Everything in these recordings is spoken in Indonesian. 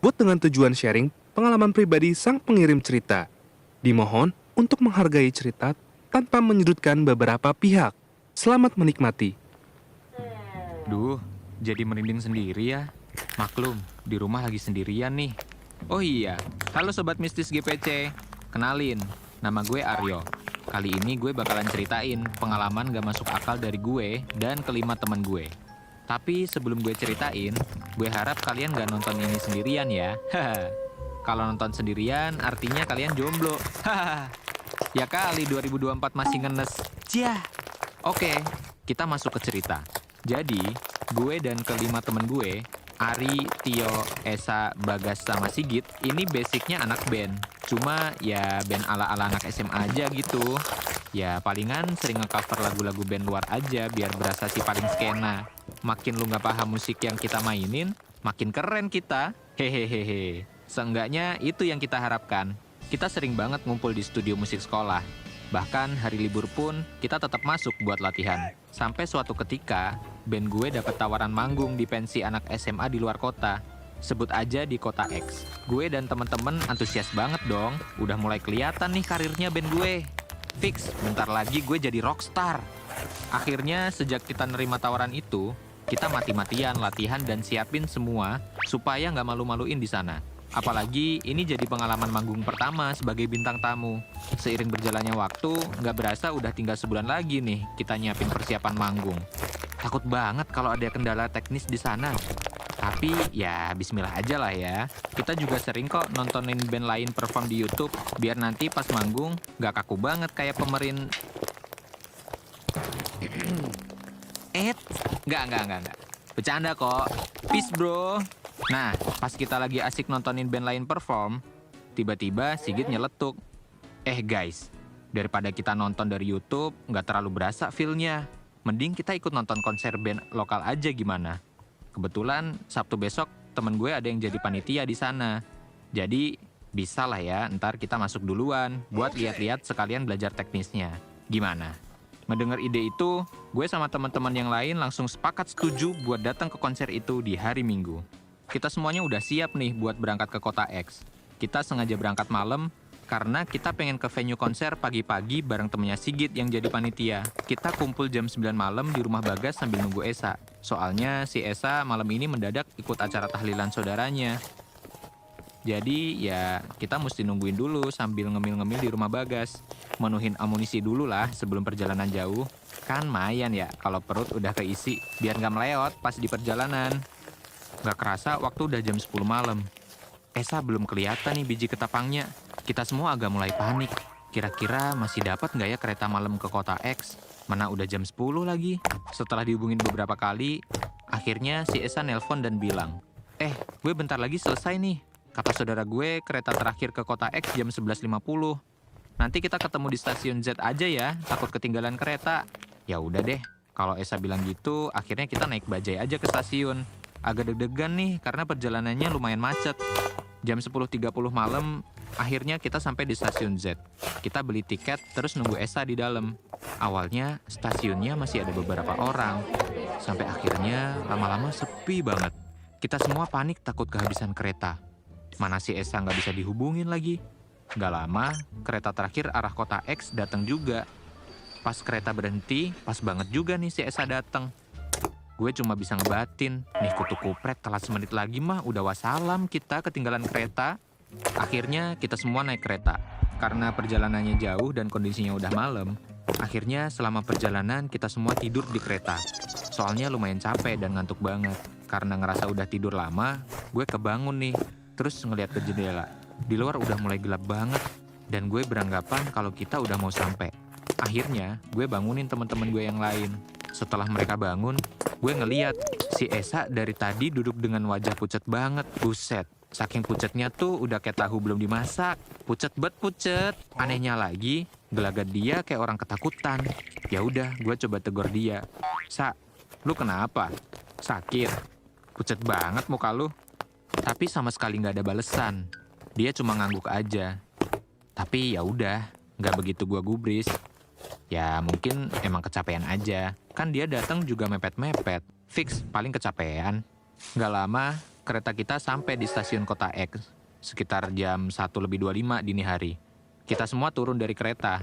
dibuat dengan tujuan sharing pengalaman pribadi sang pengirim cerita. Dimohon untuk menghargai cerita tanpa menyudutkan beberapa pihak. Selamat menikmati. Duh, jadi merinding sendiri ya. Maklum, di rumah lagi sendirian nih. Oh iya, halo Sobat Mistis GPC. Kenalin, nama gue Aryo. Kali ini gue bakalan ceritain pengalaman gak masuk akal dari gue dan kelima temen gue. Tapi sebelum gue ceritain, gue harap kalian gak nonton ini sendirian ya. Kalau nonton sendirian, artinya kalian jomblo. Ya kali 2024 masih ngenes. Cia. Oke, kita masuk ke cerita. Jadi, gue dan kelima temen gue, Ari, Tio, Esa, Bagas, sama Sigit, ini basicnya anak band. Cuma ya band ala-ala anak SMA aja gitu. Ya palingan sering nge-cover lagu-lagu band luar aja biar berasa si paling skena. Makin lu gak paham musik yang kita mainin, makin keren kita. Hehehehe. Seenggaknya itu yang kita harapkan. Kita sering banget ngumpul di studio musik sekolah. Bahkan hari libur pun kita tetap masuk buat latihan. Sampai suatu ketika, band gue dapat tawaran manggung di pensi anak SMA di luar kota. Sebut aja di kota X. Gue dan temen-temen antusias banget dong. Udah mulai kelihatan nih karirnya band gue. Fix, bentar lagi gue jadi rockstar. Akhirnya sejak kita nerima tawaran itu, kita mati-matian latihan dan siapin semua supaya nggak malu-maluin di sana. Apalagi ini jadi pengalaman manggung pertama sebagai bintang tamu. Seiring berjalannya waktu, nggak berasa udah tinggal sebulan lagi nih kita nyiapin persiapan manggung. Takut banget kalau ada kendala teknis di sana. Tapi ya bismillah aja lah ya. Kita juga sering kok nontonin band lain perform di YouTube biar nanti pas manggung nggak kaku banget kayak nggak. Bercanda kok. Peace bro. Nah, pas kita lagi asik nontonin band lain perform, tiba-tiba Sigit nyeletuk. Guys, daripada kita nonton dari YouTube, nggak terlalu berasa feel-nya. Mending kita ikut nonton konser band lokal aja gimana? Kebetulan Sabtu besok temen gue ada yang jadi panitia di sana. Jadi bisa lah ya, ntar kita masuk duluan buat lihat-lihat sekalian belajar teknisnya. Gimana? Mendengar ide itu, gue sama teman-teman yang lain langsung sepakat setuju buat datang ke konser itu di hari Minggu. Kita semuanya udah siap nih buat berangkat ke kota X. Kita sengaja berangkat malam karena kita pengen ke venue konser pagi-pagi bareng temennya Sigit yang jadi panitia. Kita kumpul jam 9 malam di rumah Bagas sambil nunggu Esa. Soalnya si Esa malam ini mendadak ikut acara tahlilan saudaranya. Jadi ya kita mesti nungguin dulu sambil ngemil-ngemil di rumah Bagas. Menuhin amunisi dulu lah sebelum perjalanan jauh. Kan mayan ya kalau perut udah keisi biar nggak meleot pas di perjalanan. Gak kerasa waktu udah jam 10 malam. Esa belum kelihatan nih biji ketapangnya. Kita semua agak mulai panik. Kira-kira masih dapat nggak ya kereta malam ke kota X? Mana udah jam 10 lagi. Setelah dihubungin beberapa kali, akhirnya si Esa nelpon dan bilang, gue bentar lagi selesai nih. Kata saudara gue kereta terakhir ke kota X jam 11.50. Nanti kita ketemu di stasiun Z aja ya, takut ketinggalan kereta. Ya udah deh, kalau Esa bilang gitu, akhirnya kita naik bajai aja ke stasiun. Agak deg-degan nih karena perjalanannya lumayan macet. Jam 10.30 malam, akhirnya kita sampai di stasiun Z. Kita beli tiket terus nunggu Esa di dalam. Awalnya stasiunnya masih ada beberapa orang. Sampai akhirnya lama-lama sepi banget. Kita semua panik takut kehabisan kereta. Mana si Esa nggak bisa dihubungin lagi. Gak lama, kereta terakhir arah kota X datang juga. Pas kereta berhenti, pas banget juga nih si Esa datang. Gue cuma bisa ngebatin, nih kutu kupret telat semenit lagi mah udah wassalam kita ketinggalan kereta. Akhirnya kita semua naik kereta. Karena perjalanannya jauh dan kondisinya udah malam, akhirnya selama perjalanan kita semua tidur di kereta. Soalnya lumayan capek dan ngantuk banget. Karena ngerasa udah tidur lama, gue kebangun nih, terus ngeliat ke jendela. Di luar udah mulai gelap banget, dan gue beranggapan kalau kita udah mau sampai. Akhirnya, gue bangunin teman-teman gue yang lain. Setelah mereka bangun, gue ngeliat si Esa dari tadi duduk dengan wajah pucet banget. Buset, saking pucetnya tuh udah kayak tahu belum dimasak. Pucet bet pucet. Anehnya lagi, gelagat dia kayak orang ketakutan. Ya udah, gue coba tegur dia. Sa, lu kenapa? Sakit? Pucet banget muka lu. Tapi sama sekali nggak ada balesan. Dia cuma ngangguk aja. Tapi ya udah, nggak begitu gue gubris. Ya mungkin emang kecapean aja. Kan dia datang juga mepet-mepet. Fix paling kecapean. Gak lama kereta kita sampai di stasiun kota X sekitar jam 1:25 dini hari. Kita semua turun dari kereta,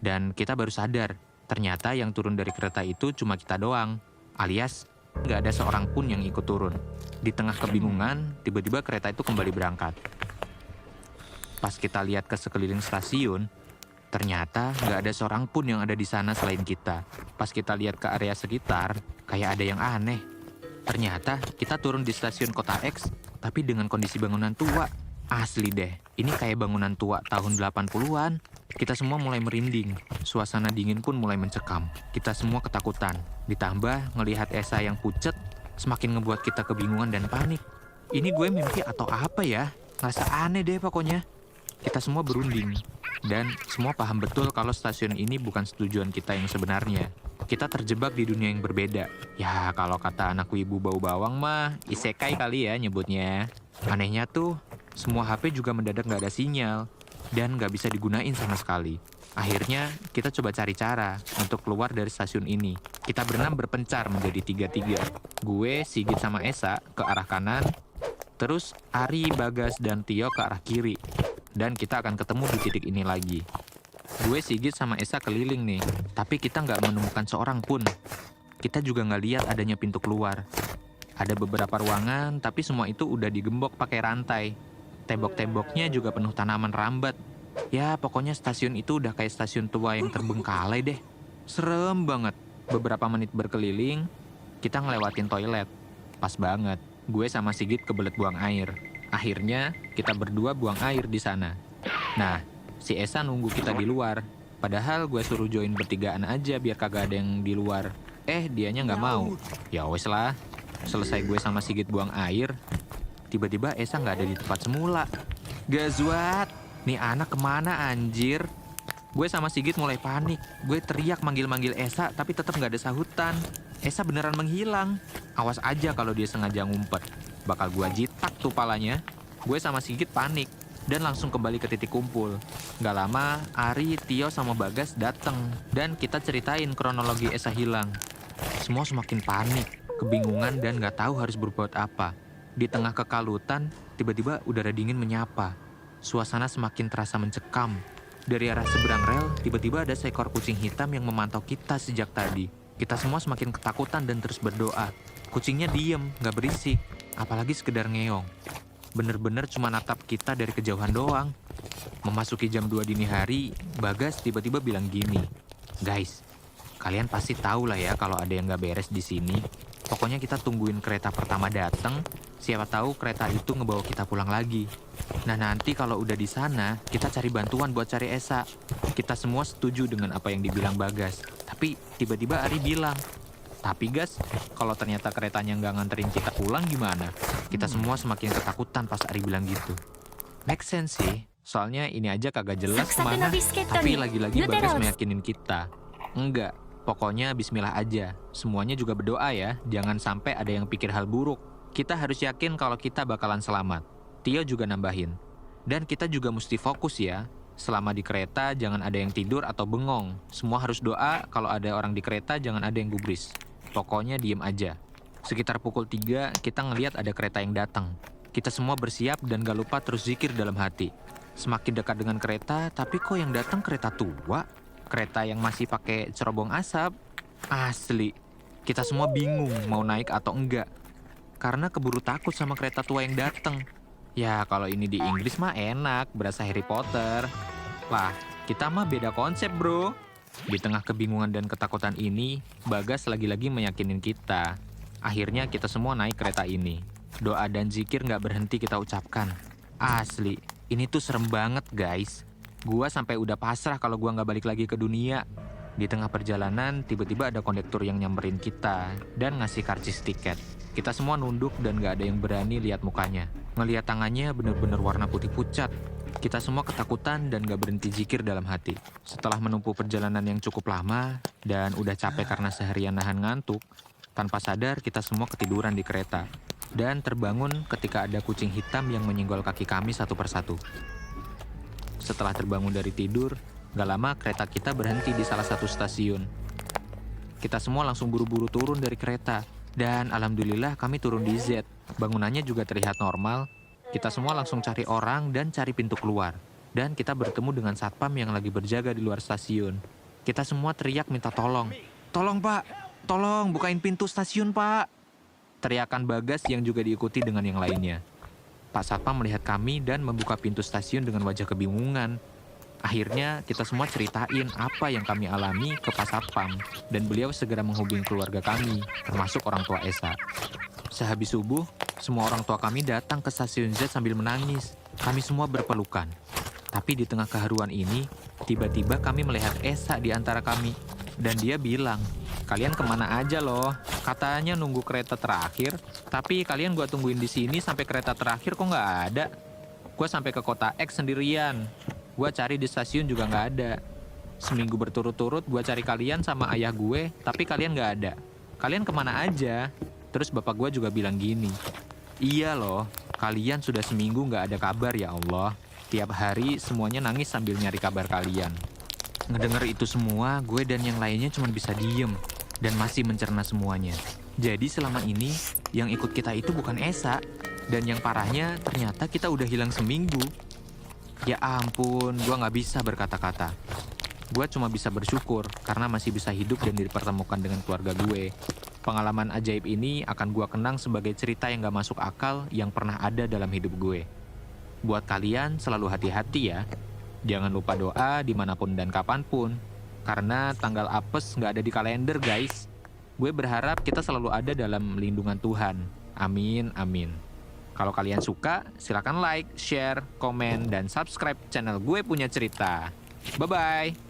dan kita baru sadar, ternyata yang turun dari kereta itu cuma kita doang, alias nggak ada seorang pun yang ikut turun. Di tengah kebingungan, tiba-tiba kereta itu kembali berangkat. Pas kita lihat ke sekeliling stasiun, ternyata nggak ada seorang pun yang ada di sana selain kita. Pas kita lihat ke area sekitar, kayak ada yang aneh. Ternyata kita turun di stasiun kota X, tapi dengan kondisi bangunan tua. Asli deh, ini kayak bangunan tua tahun 80-an. Kita semua mulai merinding, suasana dingin pun mulai mencekam. Kita semua ketakutan, ditambah ngelihat Esa yang pucet, semakin ngebuat kita kebingungan dan panik. Ini gue mimpi atau apa ya? Ngerasa aneh deh pokoknya. Kita semua berunding, dan semua paham betul kalau stasiun ini bukan tujuan kita yang sebenarnya. Kita terjebak di dunia yang berbeda. Ya, kalau kata anak wibu bau bawang mah, isekai kali ya nyebutnya. Anehnya tuh, semua HP juga mendadak nggak ada sinyal, dan nggak bisa digunain sama sekali. Akhirnya, kita coba cari cara untuk keluar dari stasiun ini. Kita berenam berpencar menjadi 3-3. Gue, Sigit, sama Esa ke arah kanan, terus Ari, Bagas, dan Tio ke arah kiri. Dan kita akan ketemu di titik ini lagi. Gue, Sigit, sama Esa keliling nih, tapi kita nggak menemukan seorang pun. Kita juga nggak lihat adanya pintu keluar. Ada beberapa ruangan, tapi semua itu udah digembok pakai rantai. Tembok-temboknya juga penuh tanaman rambat. Ya, pokoknya stasiun itu udah kayak stasiun tua yang terbengkalai deh. Serem banget. Beberapa menit berkeliling, kita ngelewatin toilet. Pas banget, gue sama Sigit kebelet buang air. Akhirnya, kita berdua buang air di sana. Nah, si Esa nunggu kita di luar. Padahal gue suruh join bertigaan aja biar kagak ada yang di luar. Dianya nggak mau. Ya wes lah. Selesai gue sama Sigit buang air, tiba-tiba Esa nggak ada di tempat semula. Gazwat, nih anak kemana anjir? Gue sama Sigit mulai panik. Gue teriak manggil-manggil Esa, tapi tetap nggak ada sahutan. Esa beneran menghilang. Awas aja kalau dia sengaja ngumpet. Bakal gue jitak tuh palanya. Gue sama Sigit panik dan langsung kembali ke titik kumpul. Gak lama, Ari, Tio, sama Bagas datang dan kita ceritain kronologi Esa hilang. Semua semakin panik, kebingungan, dan gak tahu harus berbuat apa. Di tengah kekalutan, tiba-tiba udara dingin menyapa. Suasana semakin terasa mencekam. Dari arah seberang rel, tiba-tiba ada seekor kucing hitam yang memantau kita sejak tadi. Kita semua semakin ketakutan dan terus berdoa. Kucingnya diem, gak berisik, apalagi sekedar ngeong. Bener-bener cuma natap kita dari kejauhan doang. Memasuki jam 2 dini hari, Bagas tiba-tiba bilang gini, "Guys, kalian pasti tahu lah ya kalau ada yang gak beres di sini. Pokoknya kita tungguin kereta pertama datang. Siapa tahu kereta itu ngebawa kita pulang lagi. Nah nanti kalau udah di sana, kita cari bantuan buat cari Esa." Kita semua setuju dengan apa yang dibilang Bagas. Tapi tiba-tiba Ari bilang, "Tapi Gas, kalau ternyata keretanya nggak nganterin kita pulang gimana?" Kita semua semakin ketakutan pas Ari bilang gitu. Make sense sih, soalnya ini aja kagak jelas kemana. Tapi lagi-lagi Bagas meyakinin kita. Enggak, pokoknya bismillah aja. Semuanya juga berdoa ya, jangan sampai ada yang pikir hal buruk. Kita harus yakin kalau kita bakalan selamat. Tio juga nambahin. Dan kita juga mesti fokus ya. Selama di kereta jangan ada yang tidur atau bengong. Semua harus doa, kalau ada orang di kereta jangan ada yang gubris. Pokoknya diem aja. Sekitar pukul 3 kita ngeliat ada kereta yang datang. Kita semua bersiap dan gak lupa terus zikir dalam hati. Semakin dekat dengan kereta, tapi kok yang datang kereta tua? Kereta yang masih pakai cerobong asap. Asli, kita semua bingung mau naik atau enggak. Karena keburu takut sama kereta tua yang datang. Ya kalau ini di Inggris mah enak, berasa Harry Potter. Lah, kita mah beda konsep bro. Di tengah kebingungan dan ketakutan ini, Bagas lagi-lagi meyakinin kita. Akhirnya kita semua naik kereta ini. Doa dan zikir gak berhenti kita ucapkan. Asli, ini tuh serem banget guys. Gua sampai udah pasrah kalau gua gak balik lagi ke dunia. Di tengah perjalanan, tiba-tiba ada kondektur yang nyamperin kita dan ngasih karcis tiket. Kita semua nunduk dan gak ada yang berani lihat mukanya. Ngelihat tangannya bener-bener warna putih pucat. Kita semua ketakutan dan gak berhenti zikir dalam hati. Setelah menempuh perjalanan yang cukup lama dan udah capek karena seharian nahan ngantuk, tanpa sadar kita semua ketiduran di kereta. Dan terbangun ketika ada kucing hitam yang menyenggol kaki kami satu persatu. Setelah terbangun dari tidur, gak lama kereta kita berhenti di salah satu stasiun. Kita semua langsung buru-buru turun dari kereta. Dan alhamdulillah kami turun di Z. Bangunannya juga terlihat normal. Kita semua langsung cari orang dan cari pintu keluar. Dan kita bertemu dengan satpam yang lagi berjaga di luar stasiun. Kita semua teriak minta tolong. Tolong pak, tolong bukain pintu stasiun pak. Teriakan Bagas yang juga diikuti dengan yang lainnya. Pak Satpam melihat kami dan membuka pintu stasiun dengan wajah kebingungan. Akhirnya kita semua ceritain apa yang kami alami ke Pak Satpam. Dan beliau segera menghubungi keluarga kami, termasuk orang tua Esa. Sehabis subuh, semua orang tua kami datang ke stasiun Z sambil menangis. Kami semua berpelukan. Tapi di tengah keharuan ini, tiba-tiba kami melihat Esa di antara kami. Dan dia bilang, kalian kemana aja loh? Katanya nunggu kereta terakhir, tapi kalian gua tungguin di sini sampai kereta terakhir kok nggak ada. Gua sampai ke kota X sendirian. Gua cari di stasiun juga nggak ada. Seminggu berturut-turut gua cari kalian sama ayah gue, tapi kalian nggak ada. Kalian kemana aja? Terus bapak gua juga bilang gini, iya loh, kalian sudah seminggu nggak ada kabar ya Allah. Tiap hari semuanya nangis sambil nyari kabar kalian. Ngedenger itu semua, gue dan yang lainnya cuma bisa diem dan masih mencerna semuanya. Jadi selama ini, yang ikut kita itu bukan Esa. Dan yang parahnya, ternyata kita udah hilang seminggu. Ya ampun, gue gak bisa berkata-kata. Gue cuma bisa bersyukur karena masih bisa hidup dan dipertemukan dengan keluarga gue. Pengalaman ajaib ini akan gue kenang sebagai cerita yang gak masuk akal yang pernah ada dalam hidup gue. Buat kalian selalu hati-hati ya. Jangan lupa doa dimanapun dan kapanpun. Karena tanggal apes gak ada di kalender guys. Gue berharap kita selalu ada dalam lindungan Tuhan. Amin, amin. Kalau kalian suka, silakan like, share, komen, dan subscribe channel Gue Punya Cerita. Bye-bye.